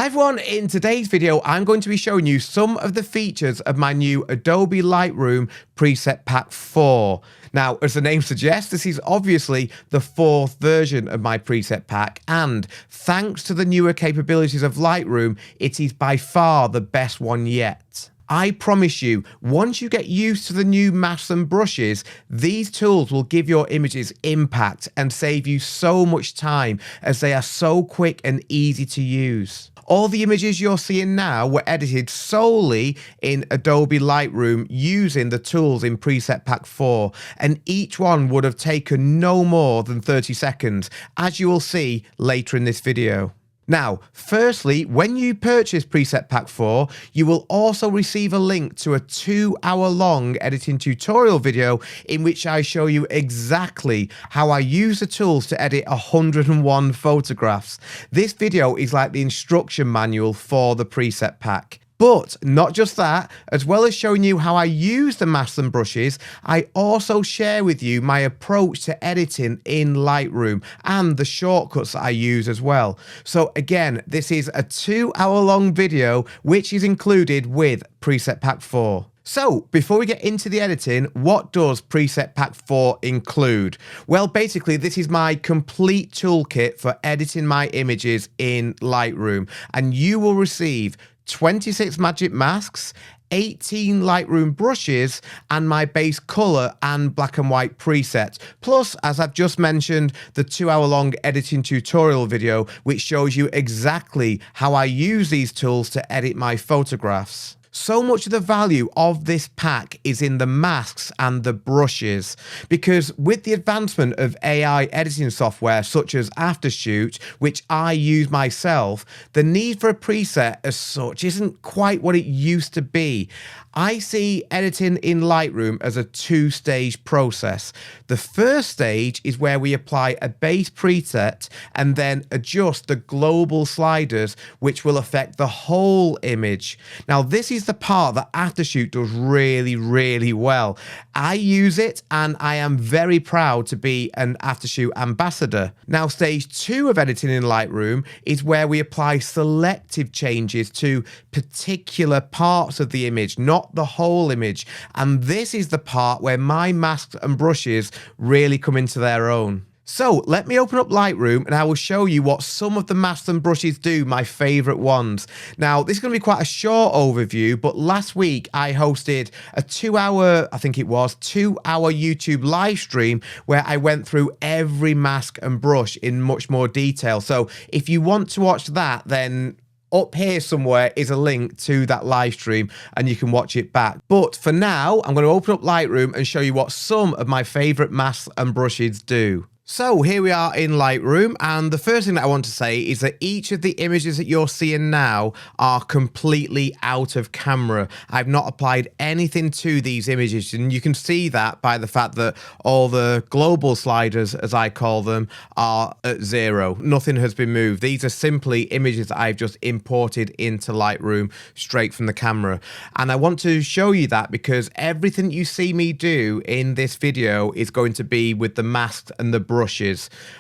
Hi everyone, in today's video I'm going to be showing you some of the features of my new Adobe Lightroom Preset Pack 4. Now, as the name suggests, this is obviously the fourth version of my preset pack, and thanks to the newer capabilities of Lightroom, it is by far the best one yet. I promise you, once you get used to the new masks and brushes, these tools will give your images impact and save you so much time as they are so quick and easy to use. All the images you're seeing now were edited solely in Adobe Lightroom using the tools in Preset Pack 4, and each one would have taken no more than 30 seconds, as you will see later in this video. Now, firstly, when you purchase Preset Pack 4, you will also receive a link to a 2-hour-long editing tutorial video in which I show you exactly how I use the tools to edit 101 photographs. This video is like the instruction manual for the Preset Pack. But not just that, as well as showing you how I use the masks and brushes, I also share with you my approach to editing in Lightroom and the shortcuts that I use as well. So again, this is a 2-hour-long video which is included with Preset Pack 4. So, before we get into the editing, what does Preset Pack 4 include? Well, basically, this is my complete toolkit for editing my images in Lightroom, and you will receive 26 magic masks, 18 Lightroom brushes, and my base color and black and white presets. Plus, as I've just mentioned, the 2-hour-long editing tutorial video, which shows you exactly how I use these tools to edit my photographs. So much of the value of this pack is in the masks and the brushes, because with the advancement of AI editing software such as Aftershoot, which I use myself, the need for a preset as such isn't quite what it used to be. I see editing in Lightroom as a two-stage process. The first stage is where we apply a base preset and then adjust the global sliders, which will affect the whole image. Now, this is the part that Aftershoot does really well. I use it and I am very proud to be an Aftershoot ambassador. Now, stage 2 of editing in Lightroom is where we apply selective changes to particular parts of the image, not the whole image. And this is the part where my masks and brushes really come into their own. So let me open up Lightroom and I will show you what some of the masks and brushes do, my favorite ones. Now, this is going to be quite a short overview, but last week I hosted a 2-hour YouTube live stream where I went through every mask and brush in much more detail. So if you want to watch that, then up here somewhere is a link to that live stream and you can watch it back. But for now, I'm going to open up Lightroom and show you what some of my favorite masks and brushes do. So here we are in Lightroom, and the first thing that I want to say is that each of the images that you're seeing now are completely out of camera. I've not applied anything to these images, and you can see that by the fact that all the global sliders, as I call them, are at 0. Nothing has been moved. These are simply images that I've just imported into Lightroom straight from the camera. And I want to show you that because everything you see me do in this video is going to be with the masks and the brushes.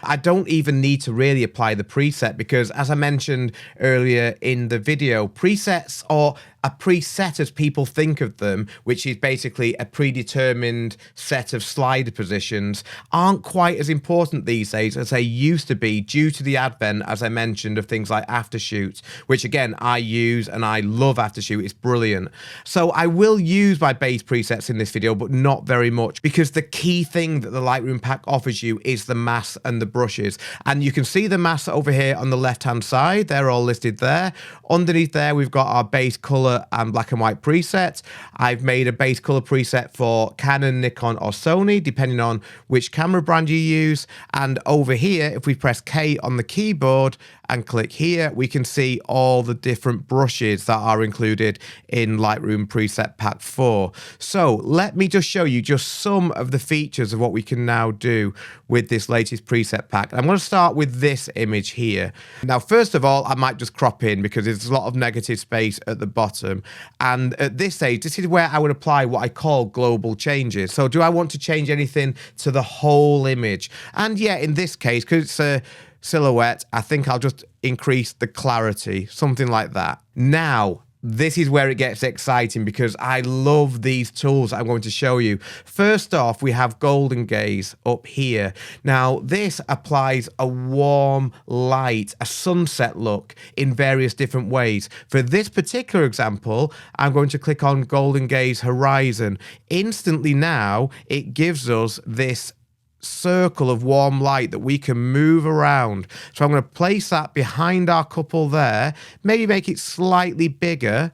I don't even need to really apply the preset because, as I mentioned earlier in the video, presets are a preset as people think of them, which is basically a predetermined set of slider positions, aren't quite as important these days as they used to be due to the advent, as I mentioned, of things like Aftershoot, which again I use and I love Aftershoot. It's brilliant. So I will use my base presets in this video, but not very much, because the key thing that the Lightroom pack offers you is the masks and the brushes. And you can see the masks over here on the left hand side. They're all listed there. Underneath there we've got our base color and black and white presets. I've made a base color preset for Canon, Nikon or Sony, depending on which camera brand you use. And over here, if we press K on the keyboard and click here, we can see all the different brushes that are included in Lightroom Preset Pack 4. So let me just show you just some of the features of what we can now do with this latest preset pack. I'm going to start with this image here. Now, first of all, I might just crop in because there's a lot of negative space at the bottom. And at this stage, this is where I would apply what I call global changes. So do I want to change anything to the whole image? And yeah, in this case, because it's a silhouette, I think I'll just increase the clarity, something like that. Now, this is where it gets exciting because I love these tools I'm going to show you. First off, we have Golden Gaze up here. Now, this applies a warm light, a sunset look in various different ways. For this particular example, I'm going to click on Golden Gaze Horizon. Instantly now, it gives us this circle of warm light that we can move around. So I'm going to place that behind our couple there, maybe make it slightly bigger,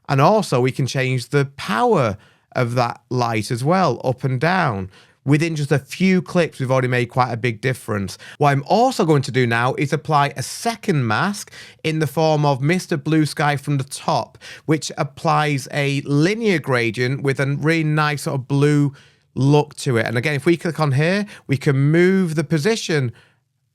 and also we can change the power of that light as well, up and down. Within just a few clicks, we've already made quite a big difference. What I'm also going to do now is apply a second mask in the form of Mr. Blue Sky from the top, which applies a linear gradient with a really nice sort of blue look to it. And again, if we click on here, we can move the position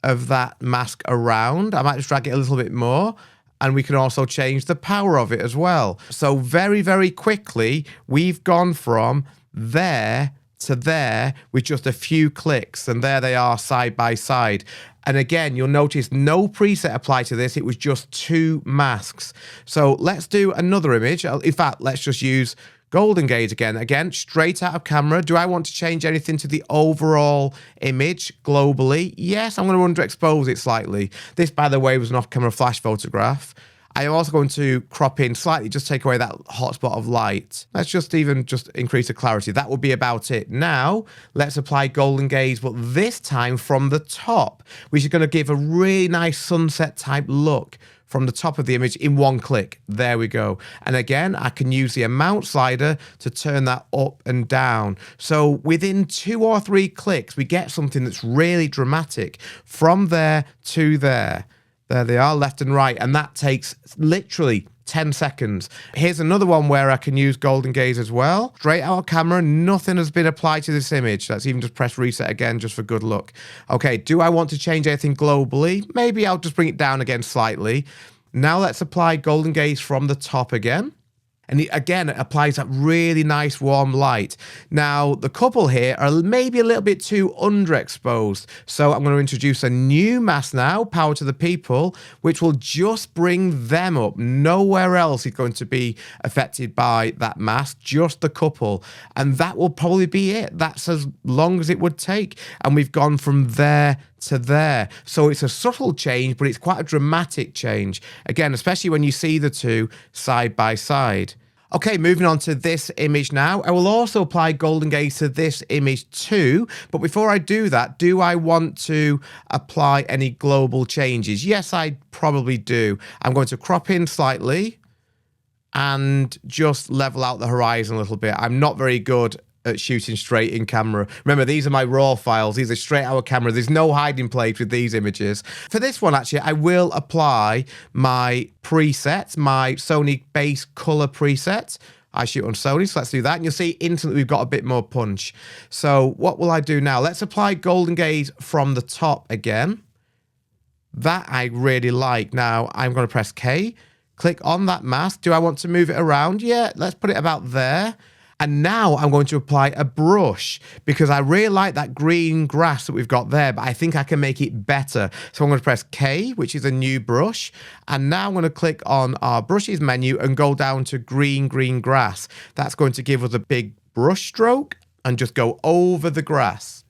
of that mask around. I might just drag it a little bit more, and we can also change the power of it as well. So very, very quickly, we've gone from there to there with just a few clicks, and there they are side by side. And again, you'll notice no preset applied to this. It was just 2 masks. So let's do another image. In fact, let's just use Golden Gaze again. Again, straight out of camera. Do I want to change anything to the overall image globally? Yes, I'm going to underexpose it slightly. This, by the way, was an off-camera flash photograph. I am also going to crop in slightly, just take away that hotspot of light. Let's just increase the clarity. That will be about it. Now, let's apply Golden Gaze, but this time from the top, which is going to give a really nice sunset type look from the top of the image in one click. There we go. And again, I can use the amount slider to turn that up and down. So within 2 or 3 clicks, we get something that's really dramatic from there to there. There they are, left and right. And that takes literally 10 seconds. Here's another one where I can use Golden Gaze as well. Straight out of camera, nothing has been applied to this image. Let's even just press reset again just for good luck. Okay, do I want to change anything globally? Maybe I'll just bring it down again slightly. Now let's apply Golden Gaze from the top again. And again, it applies that really nice warm light. Now, the couple here are maybe a little bit too underexposed. So I'm going to introduce a new mask now, Power to the People, which will just bring them up. Nowhere else is going to be affected by that mask, just the couple. And that will probably be it. That's as long as it would take. And we've gone from there to there. So it's a subtle change, but it's quite a dramatic change. Again, especially when you see the two side by side. Okay, moving on to this image now. I will also apply Golden Gaze to this image too, but before I do that, do I want to apply any global changes? Yes, I probably do. I'm going to crop in slightly and just level out the horizon a little bit. I'm not very good at shooting straight in camera. Remember, these are my raw files. These are straight out of camera. There's no hiding place with these images. For this one, actually, I will apply my preset, my Sony base color preset. I shoot on Sony, so let's do that. And you'll see instantly we've got a bit more punch. So what will I do now? Let's apply Golden Gaze from the top again. That I really like. Now, I'm going to press K. Click on that mask. Do I want to move it around? Yeah, let's put it about there. And now I'm going to apply a brush because I really like that green grass that we've got there, but I think I can make it better. So I'm going to press K, which is a new brush. And now I'm going to click on our brushes menu and go down to green grass. That's going to give us a big brush stroke and just go over the grass.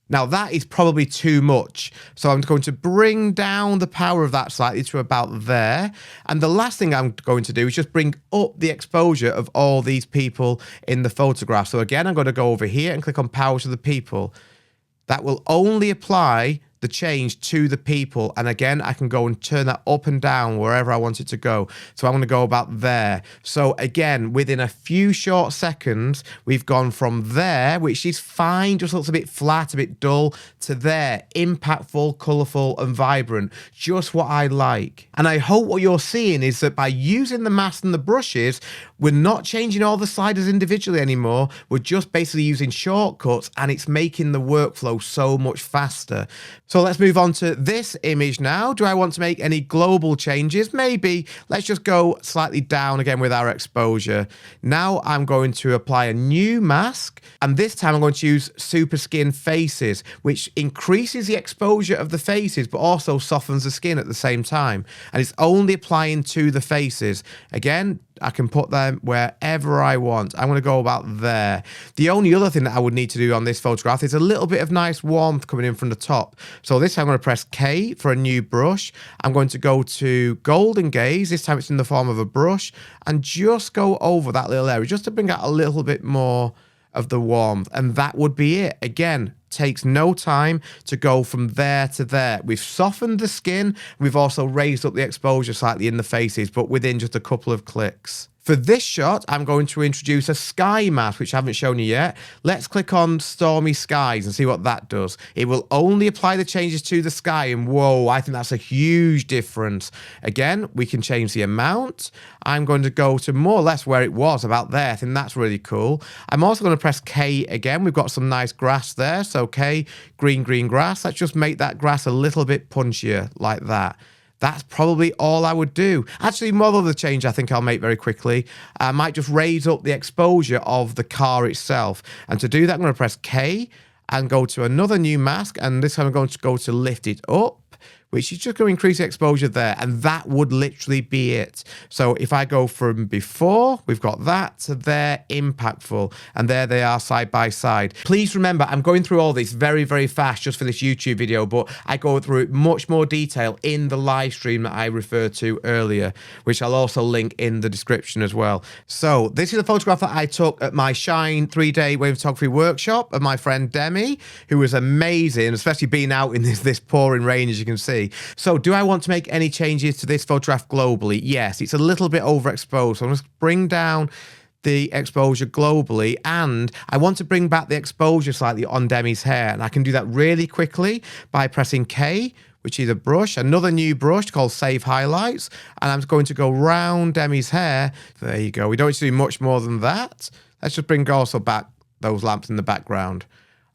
Now that is probably too much. So I'm going to bring down the power of that slightly to about there. And the last thing I'm going to do is just bring up the exposure of all these people in the photograph. So again, I'm going to go over here and click on Power to the People. That will only apply the change to the people. And again, I can go and turn that up and down wherever I want it to go. So I'm going to go about there. So again, within a few short seconds, we've gone from there, which is fine, just looks a bit flat, a bit dull, to there, impactful, colorful, and vibrant. Just what I like. And I hope what you're seeing is that by using the mask and the brushes, we're not changing all the sliders individually anymore. We're just basically using shortcuts, and it's making the workflow so much faster. So let's move on to this image now. Do I want to make any global changes? Maybe. Let's just go slightly down again with our exposure. Now I'm going to apply a new mask, and this time I'm going to use Super Skin Faces, which increases the exposure of the faces but also softens the skin at the same time. And it's only applying to the faces. Again, I can put them wherever I want. I'm going to go about there. The only other thing that I would need to do on this photograph is a little bit of nice warmth coming in from the top. So this time I'm going to press K for a new brush. I'm going to go to Golden Gaze. This time it's in the form of a brush, and just go over that little area just to bring out a little bit more of the warmth. And that would be it. Again, takes no time to go from there to there. We've softened the skin. We've also raised up the exposure slightly in the faces, but within just a couple of clicks. For this shot, I'm going to introduce a sky mask, which I haven't shown you yet. Let's click on Stormy Skies and see what that does. It will only apply the changes to the sky, and whoa, I think that's a huge difference. Again, we can change the amount. I'm going to go to more or less where it was, about there. I think that's really cool. I'm also going to press K again. We've got some nice grass there, so K, green grass. Let's just make that grass a little bit punchier, like that. That's probably all I would do. Actually, more of the change I think I'll make very quickly. I might just raise up the exposure of the car itself. And to do that, I'm going to press K and go to another new mask. And this time I'm going to go to Lift It Up, which is just going to increase the exposure there. And that would literally be it. So if I go from before, we've got that, to there, impactful. And there they are side by side. Please remember, I'm going through all this very, very fast just for this YouTube video, but I go through it much more detail in the live stream that I referred to earlier, which I'll also link in the description as well. So this is a photograph that I took at my Shine 3-day wave photography workshop of my friend Demi, who was amazing, especially being out in this pouring rain, as you can see. So do I want to make any changes to this photograph globally? Yes, it's a little bit overexposed. So I'm going to bring down the exposure globally, and I want to bring back the exposure slightly on Demi's hair. And I can do that really quickly by pressing K, which is a brush, another new brush called Save Highlights. And I'm going to go round Demi's hair. There you go. We don't need to do much more than that. Let's just bring also back those lamps in the background.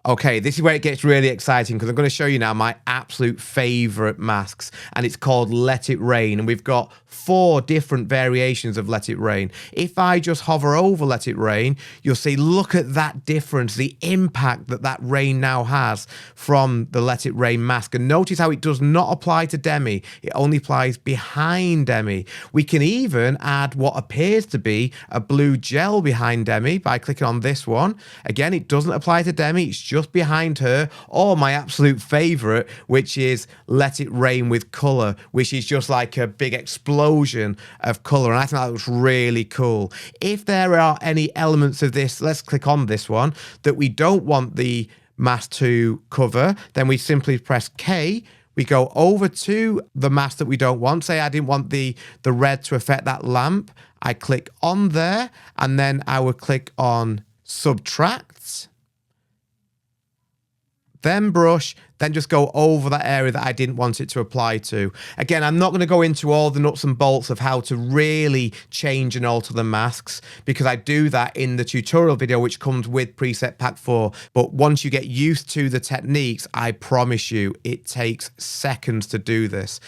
Okay, this is where it gets really exciting, because I'm going to show you now my absolute favorite masks, and it's called Let It Rain, and we've got 4 different variations of Let It Rain. If I just hover over Let It Rain, you'll see, look at that difference, the impact that that rain now has from the Let It Rain mask. And notice how it does not apply to Demi, it only applies behind Demi. We can even add what appears to be a blue gel behind Demi by clicking on this one. Again, it doesn't apply to Demi, it's just behind her. Or my absolute favorite, which is Let It Rain with color, which is just like a big explosion of color, and I think that looks really cool. If there are any elements of this, let's click on this one, that we don't want the mask to cover, then we simply press K. We go over to the mask that we don't want. Say I didn't want the red to affect that lamp. I click on there, and then I would click on Subtract, then brush, then just go over that area that I didn't want it to apply to. Again, I'm not going to go into all the nuts and bolts of how to really change and alter the masks, because I do that in the tutorial video, which comes with Preset Pack 4. But once you get used to the techniques, I promise you, it takes seconds to do this.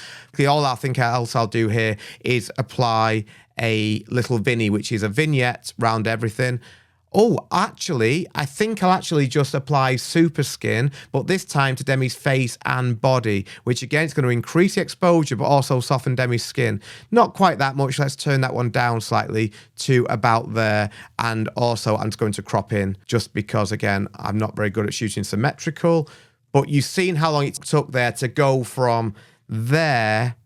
All I think else I'll do here is apply a little Vinny, which is a vignette around everything. Oh, actually, I think I'll actually just apply Super Skin, but this time to Demi's face and body, which again is going to increase the exposure, but also soften Demi's skin. Not quite that much. Let's turn that one down slightly to about there. And also, I'm just going to crop in just because, again, I'm not very good at shooting symmetrical. But you've seen how long it took there to go from there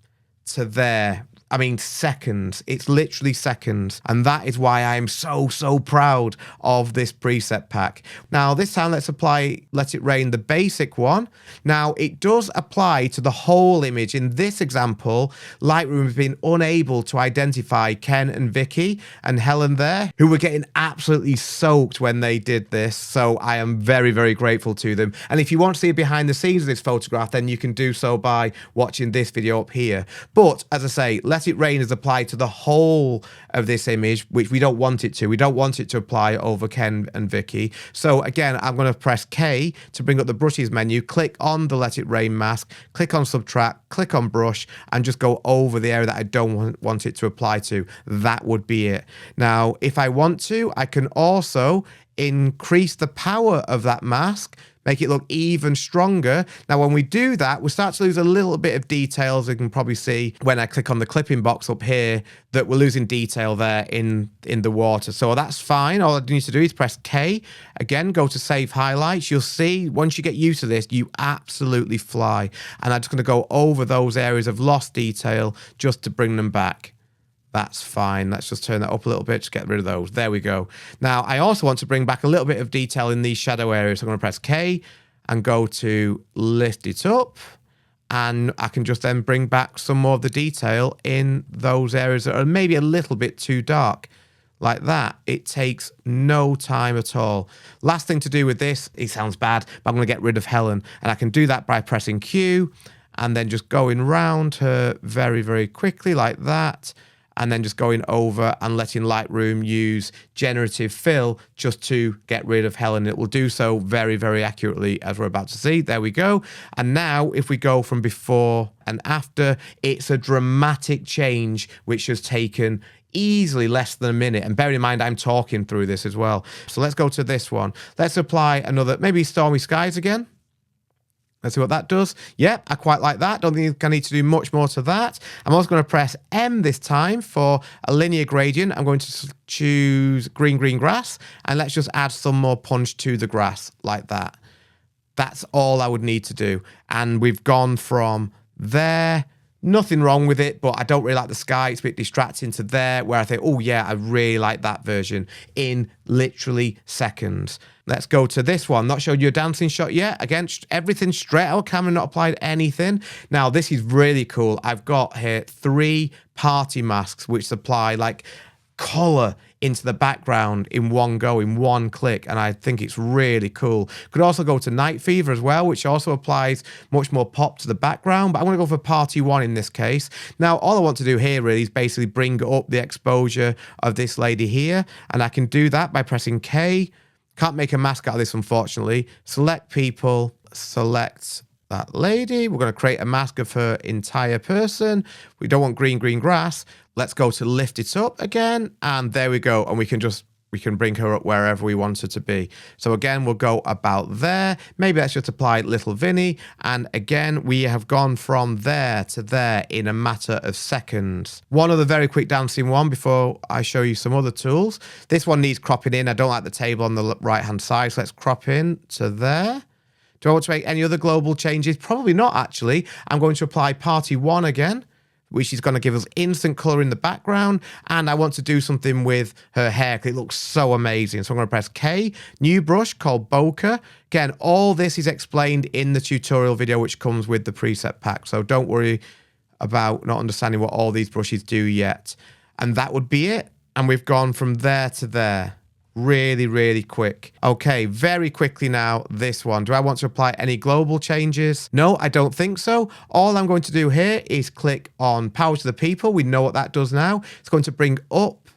to there. I mean, seconds. It's literally seconds. And that is why I'm so proud of this preset pack. Now, this time, let's apply Let It Rain, the basic one. Now, it does apply to the whole image. In this example, Lightroom has been unable to identify Ken and Vicky and Helen there, who were getting absolutely soaked when they did this. So I am very grateful to them. And if you want to see behind the scenes of this photograph, then you can do so by watching this video up here. But as I say, let's Let It Rain is applied to the whole of this image, which we don't want it to. We don't want it to apply over Ken and Vicky. So again, I'm going to press K to bring up the brushes menu, click on the Let It Rain mask, click on subtract, click on brush, and just go over the area that I don't want it to apply to. That would be it. Now, if I want to, I can also increase the power of that mask, make it look even stronger. Now, when we do that, we start to lose a little bit of detail, as you can probably see when I click on the clipping box up here, that we're losing detail there in the water. So that's fine. All I need to do is press K. Again, go to Save Highlights. You'll see, once you get used to this, you absolutely fly. And I'm just going to go over those areas of lost detail just to bring them back. That's fine. Let's just turn that up a little bit to get rid of those. There we go. Now, I also want to bring back a little bit of detail in these shadow areas. So I'm going to press K and go to Lift It Up. And I can just then bring back some more of the detail in those areas that are maybe a little bit too dark. Like that. It takes no time at all. Last thing to do with this, it sounds bad, but I'm going to get rid of Helen. And I can do that by pressing Q and then just going round her very, very quickly like that. And then just going over and letting Lightroom use generative fill just to get rid of Helen. It will do so very, very accurately, as we're about to see. There we go. And now if we go from before and after, it's a dramatic change, which has taken easily less than a minute. And bear in mind, I'm talking through this as well. So let's go to this one. Let's apply another, maybe Stormy Skies again. Let's see what that does. Yep, I quite like that. Don't think I need to do much more to that. I'm also going to press M this time for a linear gradient. I'm going to choose green grass, and let's just add some more punch to the grass like that. That's all I would need to do. And we've gone from there. Nothing wrong with it, but I don't really like the sky. It's a bit distracting, to there, where I think, oh yeah, I really like that version, in literally seconds. Let's go to this one. Not showing you a dancing shot yet. Again, everything straight out of camera, not applied anything. Now, this is really cool. I've got here 3 party masks, which supply like color into the background in one go, in one click, and I think it's really cool. Could also go to Night Fever as well, which also applies much more pop to the background, but I'm going to go for Party 1 in this case. Now, all I want to do here really is basically bring up the exposure of this lady here, and I can do that by pressing K. Can't make a mask out of this, unfortunately. Select people, select that lady. We're going to create a mask of her entire person. We don't want green grass. Let's go to Lift It Up again, and there we go. And we can bring her up wherever we want her to be. So again, we'll go about there. Maybe let's just apply Little Vinny. And again, we have gone from there to there in a matter of seconds. One other very quick dancing one before I show you some other tools. This one needs cropping in. I don't like the table on the right-hand side, so let's crop in to there. Do I want to make any other global changes? Probably not, actually. I'm going to apply Party 1 again, which is going to give us instant color in the background. And I want to do something with her hair because it looks so amazing. So I'm going to press K, new brush called bokeh. Again, all this is explained in the tutorial video, which comes with the preset pack. So don't worry about not understanding what all these brushes do yet. And that would be it. And we've gone from there to there. Really, really quick. Okay, very quickly now, this one. Do I want to apply any global changes? No, I don't think so. All I'm going to do here is click on Power to the People. We know what that does now. It's going to bring up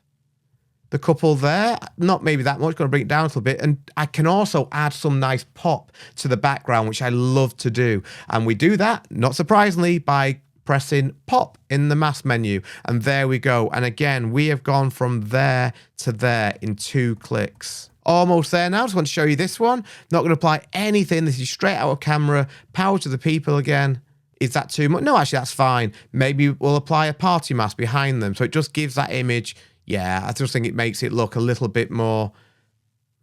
the couple there. Not maybe that much, going to bring it down a little bit. And I can also add some nice pop to the background, which I love to do. And we do that, not surprisingly, by pressing pop in the mask menu, and there we go. And again, we have gone from there to there in 2 clicks. Almost there now. Just want to show you this one. Not going to apply anything. This is straight out of camera. Power to the People again. Is that too much? No, actually, that's fine. Maybe we'll apply a party mask behind them, so it just gives that image. Yeah, I just think it makes it look a little bit more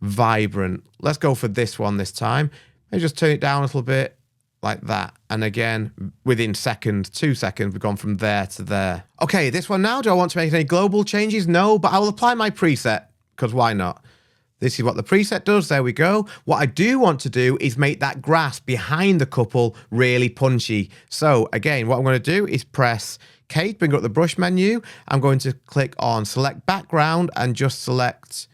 vibrant. Let's go for this one this time. Maybe just turn it down a little bit. Like that. And again, within seconds, 2 seconds, we've gone from there to there. Okay, this one now. Do I want to make any global changes? No, but I will apply my preset, because why not? This is what the preset does. There we go. What I do want to do is make that grass behind the couple really punchy. So again, what I'm going to do is press K, bring up the brush menu. I'm going to click on Select Background and just select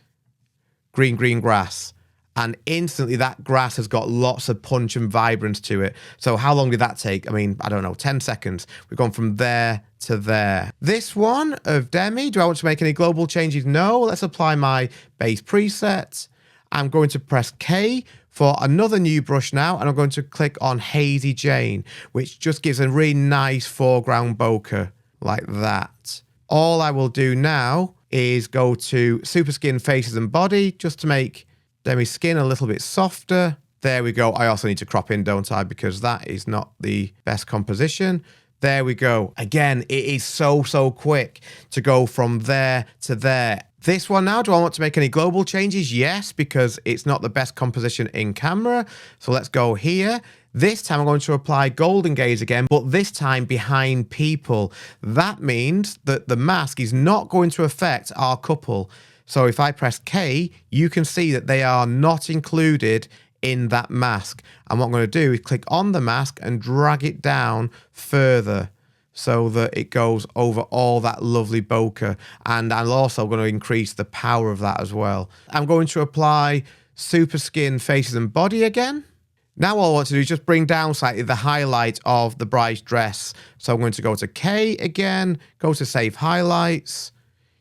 green grass. and instantly that grass has got lots of punch and vibrance to it. So how long did that take? I mean, I don't know, 10 seconds. We've gone from there to there. This one of Demi, do I want to make any global changes? No. Let's apply my base preset. I'm going to press K for another new brush now, and I'm going to click on Hazy Jane, which just gives a really nice foreground bokeh like that. All I will do now is go to Super Skin, Faces and Body, just to make Demi's skin a little bit softer. There we go. I also need to crop in, don't I? Because that is not the best composition. There we go. Again, it is so quick to go from there to there. This one now, do I want to make any global changes? Yes, because it's not the best composition in camera. So let's go here. This time I'm going to apply Golden Gaze again, but this time behind people. That means that the mask is not going to affect our couple. So if I press K, you can see that they are not included in that mask. And what I'm going to do is click on the mask and drag it down further so that it goes over all that lovely bokeh. And I'm also going to increase the power of that as well. I'm going to apply Super Skin, Faces and Body again. Now all I want to do is just bring down slightly the highlight of the bride's dress. So I'm going to go to K again, go to Save Highlights.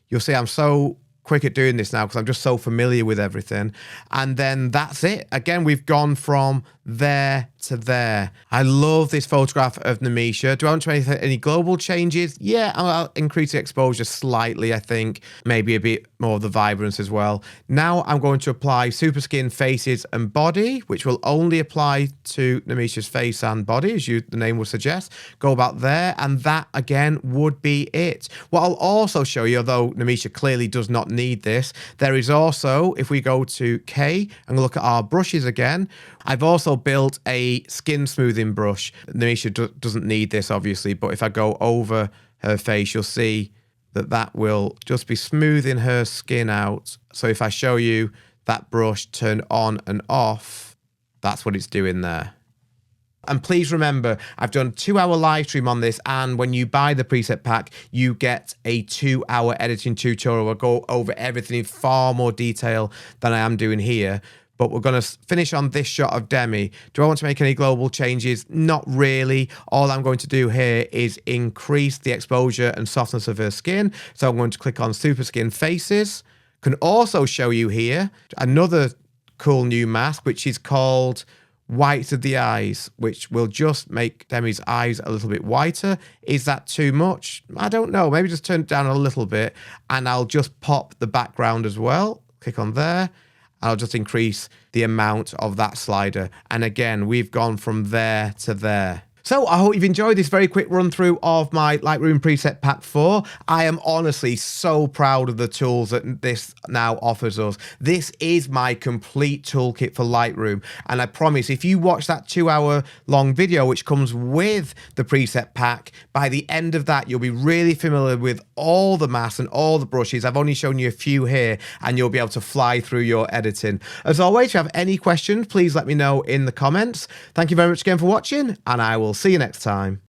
You'll see I'm so quick at doing this now because I'm just so familiar with everything. And then that's it. Again, we've gone from there to there. I love this photograph of Namisha. Do I want to make any global changes? Yeah, I'll increase the exposure slightly, I think. Maybe a bit more of the vibrance as well. Now I'm going to apply Super Skin, Faces and Body, which will only apply to Namisha's face and body, as the name would suggest. Go about there, and that again would be it. What I'll also show you, although Namisha clearly does not need this, there is also, if we go to K and look at our brushes again, I've also built a skin smoothing brush. Namisha doesn't need this, obviously, but if I go over her face, you'll see that that will just be smoothing her skin out. So if I show you that brush turn on and off, that's what it's doing there. And please remember, I've done a 2-hour live stream on this, and when you buy the preset pack, you get a 2-hour editing tutorial. I'll go over everything in far more detail than I am doing here. But we're going to finish on this shot of Demi. Do I want to make any global changes? Not really. All I'm going to do here is increase the exposure and softness of her skin. So I'm going to click on Super Skin Faces. Can also show you here another cool new mask, which is called Whites of the Eyes, which will just make Demi's eyes a little bit whiter. Is that too much? I don't know. Maybe just turn it down a little bit, and I'll just pop the background as well. Click on there. I'll just increase the amount of that slider. And again, we've gone from there to there. So I hope you've enjoyed this very quick run through of my Lightroom Preset Pack 4. I am honestly so proud of the tools that this now offers us. This is my complete toolkit for Lightroom. And I promise if you watch that 2-hour long video, which comes with the preset pack, by the end of that, you'll be really familiar with all the masks and all the brushes. I've only shown you a few here, and you'll be able to fly through your editing. As always, if you have any questions, please let me know in the comments. Thank you very much again for watching, and I will see you next time.